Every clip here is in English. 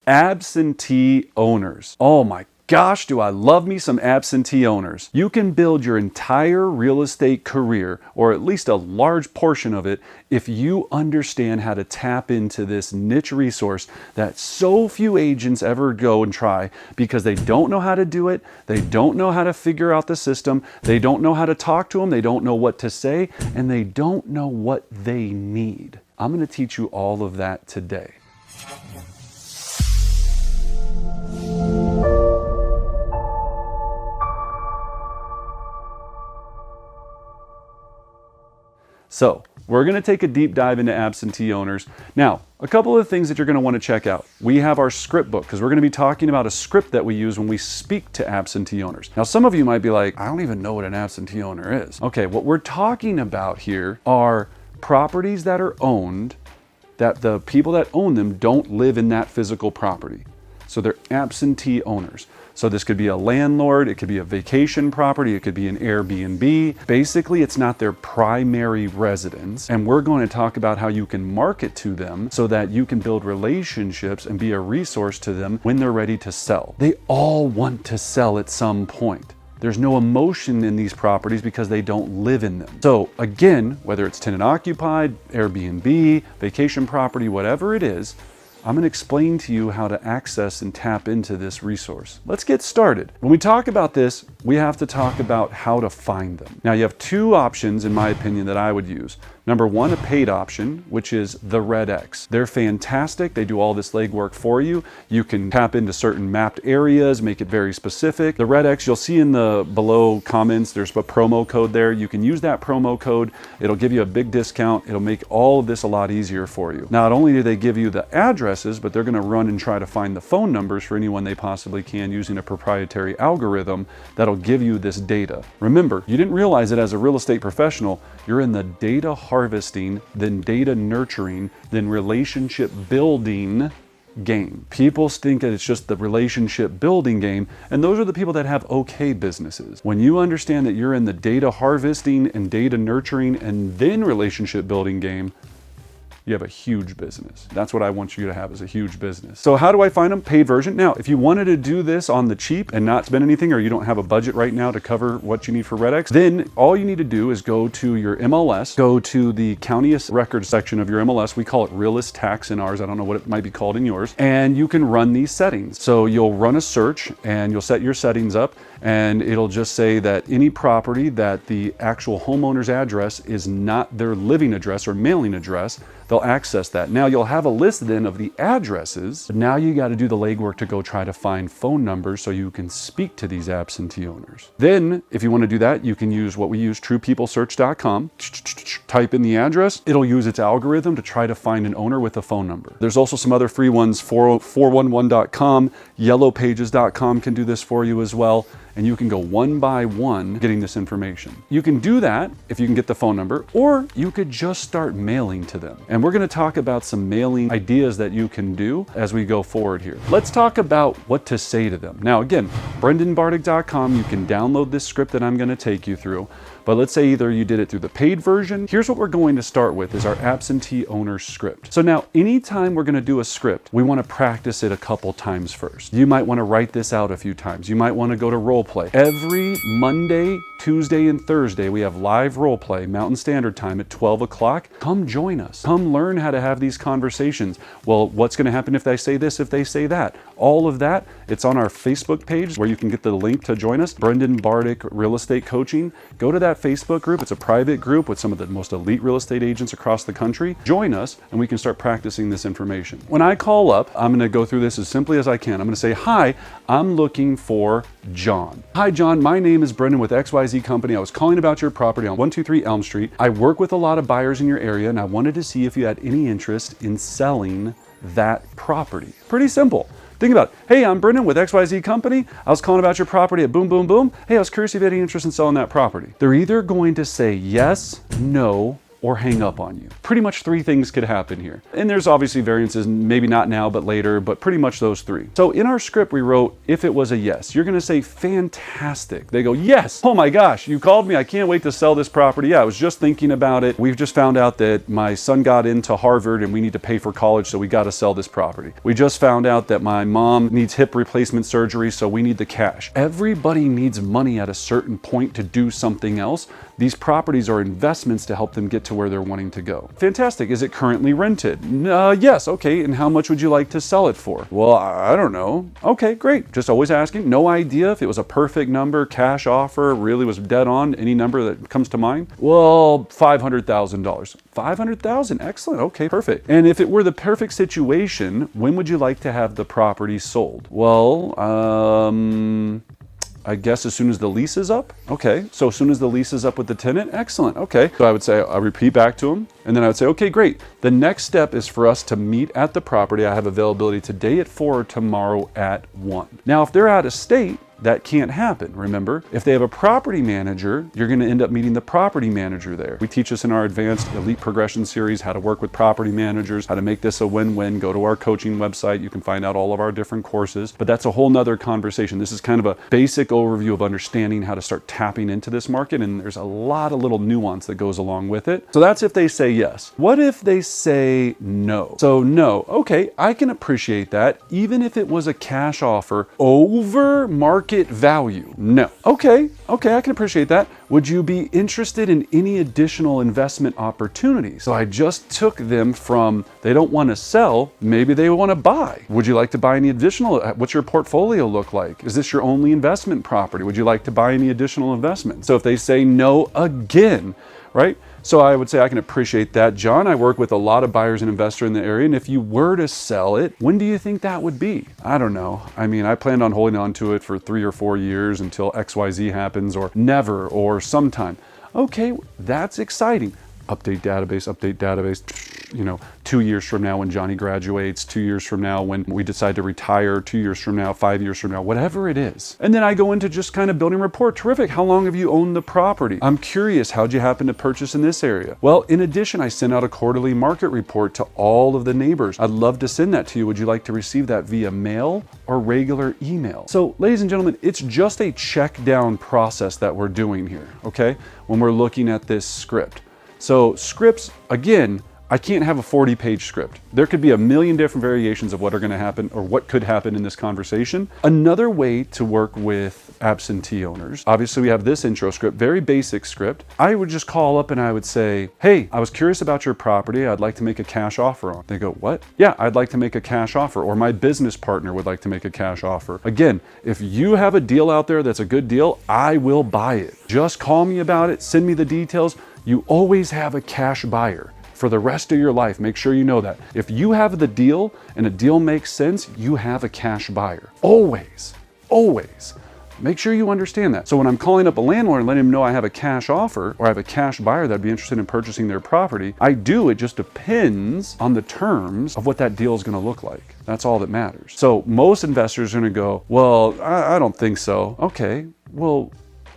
Absentee owners. Oh my gosh, do I love me some absentee owners. You can build your entire real estate career, or at least a large portion of it, if you understand how to tap into this niche resource that so few agents ever go and try because they don't know how to do it, they don't know how to figure out the system, they don't know how to talk to them, they don't know what to say, and they don't know what they need. I'm going to teach you all of that today. So we're going to take a deep dive into absentee owners. Now, a couple of things that you're going to want to check out. We have our script book because we're going to be talking about a script that we use when we speak to absentee owners. Now, some of you might be like, I don't even know what an absentee owner is. Okay, what we're talking about here are properties that are owned that the people that own them don't live in that physical property. So they're absentee owners. So this could be a landlord, it could be a vacation property, it could be an Airbnb. Basically, it's not their primary residence. And we're going to talk about how you can market to them so that you can build relationships and be a resource to them when they're ready to sell. They all want to sell at some point. There's no emotion in these properties because they don't live in them. So again, whether it's tenant occupied, Airbnb, vacation property, whatever it is, I'm going to explain to you how to access and tap into this resource. Let's get started. When we talk about this, we have to talk about how to find them. Now, you have two options, in my opinion, that I would use. Number one, a paid option, which is the Red X. They're fantastic. They do all this legwork for you. You can tap into certain mapped areas, make it very specific. The Red X, you'll see in the below comments, there's a promo code there. You can use that promo code. It'll give you a big discount. It'll make all of this a lot easier for you. Not only do they give you the addresses, but they're going to run and try to find the phone numbers for anyone they possibly can using a proprietary algorithm that'll give you this data. Remember, you didn't realize it as a real estate professional. You're in the data harvesting, then data nurturing, then relationship building game. People think that it's just the relationship building game, and those are the people that have okay businesses. When you understand that you're in the data harvesting and data nurturing and then relationship building game, you have a huge business. That's what I want you to have, is a huge business. So how do I find them? Paid version. Now, if you wanted to do this on the cheap and not spend anything, or you don't have a budget right now to cover what you need for Red X, then all you need to do is go to your MLS, go to the county records section of your MLS. We call it realist tax in ours. I don't know what it might be called in yours. And you can run these settings. So you'll run a search and you'll set your settings up, and it'll just say that any property that the actual homeowner's address is not their living address or mailing address, they'll access that. Now you'll have a list then of the addresses, but now you got to do the legwork to go try to find phone numbers so you can speak to these absentee owners. Then, if you want to do that, you can use what we use, truepeoplesearch.com. Type in the address. It'll use its algorithm to try to find an owner with a phone number. There's also some other free ones, 411.com, yellowpages.com can do this for you as well. And you can go one by one getting this information. You can do that if you can get the phone number, or you could just start mailing to them. And we're going to talk about some mailing ideas that you can do as we go forward here. Let's talk about what to say to them. Now, again, brendanbartic.com, you can download this script that I'm going to take you through. But let's say either you did it through the paid version. Here's what we're going to start with, is our absentee owner script. So now, anytime we're going to do a script, we want to practice it a couple times first. You might want to write this out a few times. You might want to go to role play. Every Monday, Tuesday, and Thursday, we have live role play, Mountain Standard Time at 12 o'clock. Come join us. Come learn how to have these conversations. Well, what's going to happen if they say this, if they say that? All of that, it's on our Facebook page where you can get the link to join us, Brendan Bartic Real Estate Coaching. Go to that Facebook group. It's a private group with some of the most elite real estate agents across the country. Join us and we can start practicing this information. When I call up, I'm going to go through this as simply as I can. I'm going to say, hi, I'm looking for John. Hi, John. My name is Brendan with XYZ Company. I was calling about your property on 123 Elm Street. I work with a lot of buyers in your area, and I wanted to see if you had any interest in selling that property. Pretty simple. Think about it. Hey, I'm Brendan with XYZ Company. I was calling about your property at boom, boom, boom. Hey, I was curious if you had any interest in selling that property. They're either going to say yes, no, or hang up on you. Pretty much 3 things could happen here. And there's obviously variances, maybe not now, but later, but pretty much those 3. So in our script, we wrote, if it was a yes, you're gonna say, fantastic. They go, yes, oh my gosh, you called me, I can't wait to sell this property. Yeah, I was just thinking about it. We've just found out that my son got into Harvard and we need to pay for college, so we gotta sell this property. We just found out that my mom needs hip replacement surgery, so we need the cash. Everybody needs money at a certain point to do something else. These properties are investments to help them get to where they're wanting to go. Fantastic. Is it currently rented? Yes. Okay. And how much would you like to sell it for? Well, I don't know. Okay, great. Just always asking. No idea if it was a perfect number, cash offer, really was dead on. Any number that comes to mind? Well, $500,000. $500,000. Excellent. Okay, perfect. And if it were the perfect situation, when would you like to have the property sold? Well, I guess as soon as the lease is up. Okay, so as soon as the lease is up with the tenant, excellent, okay. So I would say, I'll repeat back to them, and then I would say, okay, great. The next step is for us to meet at the property. I have availability today at 4 or tomorrow at 1. Now, if they're out of state, that can't happen, remember? If they have a property manager, you're gonna end up meeting the property manager there. We teach this in our advanced elite progression series, how to work with property managers, how to make this a win-win. Go to our coaching website, you can find out all of our different courses, but that's a whole nother conversation. This is kind of a basic overview of understanding how to start tapping into this market, and there's a lot of little nuance that goes along with it. So that's if they say yes. What if they say no? So no, okay, I can appreciate that, even if it was a cash offer over market value. No. Okay, I can appreciate that. Would you be interested in any additional investment opportunities? So I just took them from, they don't want to sell, maybe they want to buy. Would you like to buy any additional? What's your portfolio look like? Is this your only investment property? Would you like to buy any additional investment? So if they say no again, right? So I would say I can appreciate that. John, I work with a lot of buyers and investors in the area, and if you were to sell it, when do you think that would be? I don't know. I mean, I planned on holding on to it for 3 or 4 years until XYZ happens, or never, or sometime. Okay, that's exciting. Update database, you know, 2 years from now when Johnny graduates, 2 years from now when we decide to retire, 2 years from now, 5 years from now, whatever it is. And then I go into just kind of building rapport. Terrific. How long have you owned the property? I'm curious, how'd you happen to purchase in this area? Well, in addition, I send out a quarterly market report to all of the neighbors. I'd love to send that to you. Would you like to receive that via mail or regular email? So, ladies and gentlemen, it's just a check down process that we're doing here, okay? When we're looking at this script. So scripts, again, I can't have a 40-page script. There could be a million different variations of what are going to happen or what could happen in this conversation. Another way to work with absentee owners, obviously we have this intro script, very basic script. I would just call up and I would say, hey, I was curious about your property. I'd like to make a cash offer on. They go, what? Yeah, I'd like to make a cash offer, or my business partner would like to make a cash offer. Again, if you have a deal out there that's a good deal, I will buy it. Just call me about it, send me the details. You always have a cash buyer for the rest of your life. Make sure you know that. If you have the deal and a deal makes sense, you have a cash buyer. Always, always. Make sure you understand that. So when I'm calling up a landlord and letting him know I have a cash offer or I have a cash buyer that'd be interested in purchasing their property, I do. It just depends on the terms of what that deal is going to look like. That's all that matters. So most investors are going to go, well, I don't think so. Okay, well,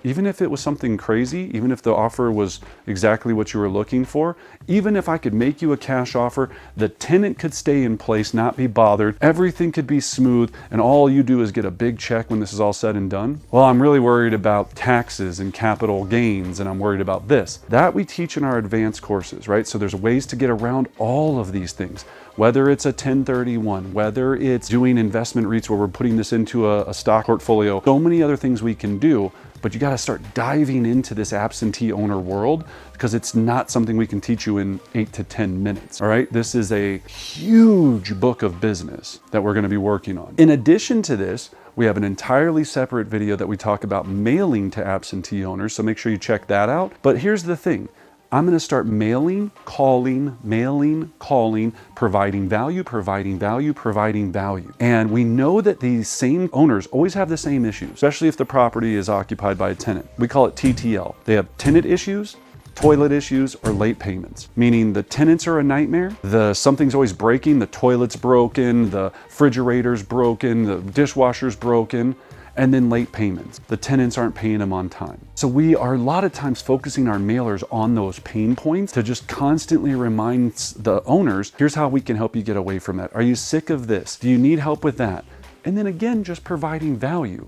even if it was something crazy, even if the offer was exactly what you were looking for, even if I could make you a cash offer, the tenant could stay in place, not be bothered, everything could be smooth, and all you do is get a big check when this is all said and done. Well, I'm really worried about taxes and capital gains, and I'm worried about this. That we teach in our advanced courses, right? So there's ways to get around all of these things. Whether it's a 1031, whether it's doing investment REITs where we're putting this into a stock portfolio, so many other things we can do. But you got to start diving into this absentee owner world because it's not something we can teach you in 8 to 10 minutes. All right. This is a huge book of business that we're going to be working on. In addition to this, we have an entirely separate video that we talk about mailing to absentee owners. So make sure you check that out. But here's the thing. I'm going to start mailing, calling, providing value. And we know that these same owners always have the same issues, especially if the property is occupied by a tenant. We call it TTL. They have tenant issues, toilet issues, or late payments, meaning the tenants are a nightmare. Something's always breaking. The toilet's broken, the refrigerator's broken, the dishwasher's broken. And then late payments. The tenants aren't paying them on time. So we are a lot of times focusing our mailers on those pain points to just constantly remind the owners, here's how we can help you get away from that. Are you sick of this? Do you need help with that? And then again, just providing value.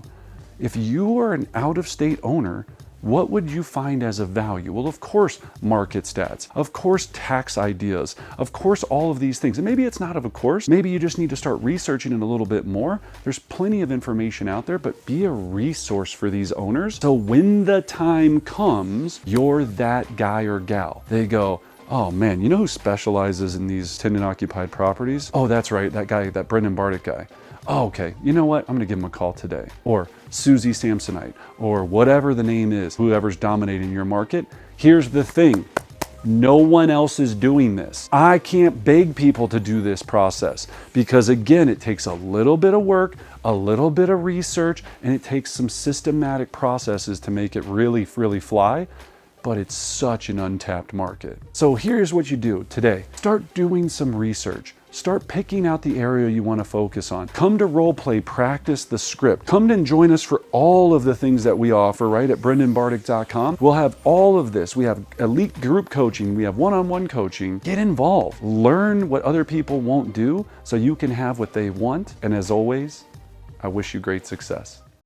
If you are an out-of-state owner, what would you find as a value? Well, of course, market stats, of course, tax ideas, of course, all of these things. And maybe it's not of course, maybe you just need to start researching it a little bit more. There's plenty of information out there, but be a resource for these owners. So when the time comes, you're that guy or gal. They go, oh man, you know who specializes in these tenant-occupied properties? Oh, that's right, that guy, that Brendan Bartic guy. Oh, okay, you know what? I'm gonna give him a call today. Or Susie Samsonite, or whatever the name is, whoever's dominating your market. Here's the thing, no one else is doing this. I can't beg people to do this process because again, it takes a little bit of work, a little bit of research, and it takes some systematic processes to make it really fly. But it's such an untapped market. So here's what you do today. Start doing some research. Start picking out the area you want to focus on. Come to Roleplay, practice the script. Come and join us for all of the things that we offer, right, at brendanbartic.com. We'll have all of this. We have elite group coaching. We have one-on-one coaching. Get involved. Learn what other people won't do so you can have what they want. And as always, I wish you great success.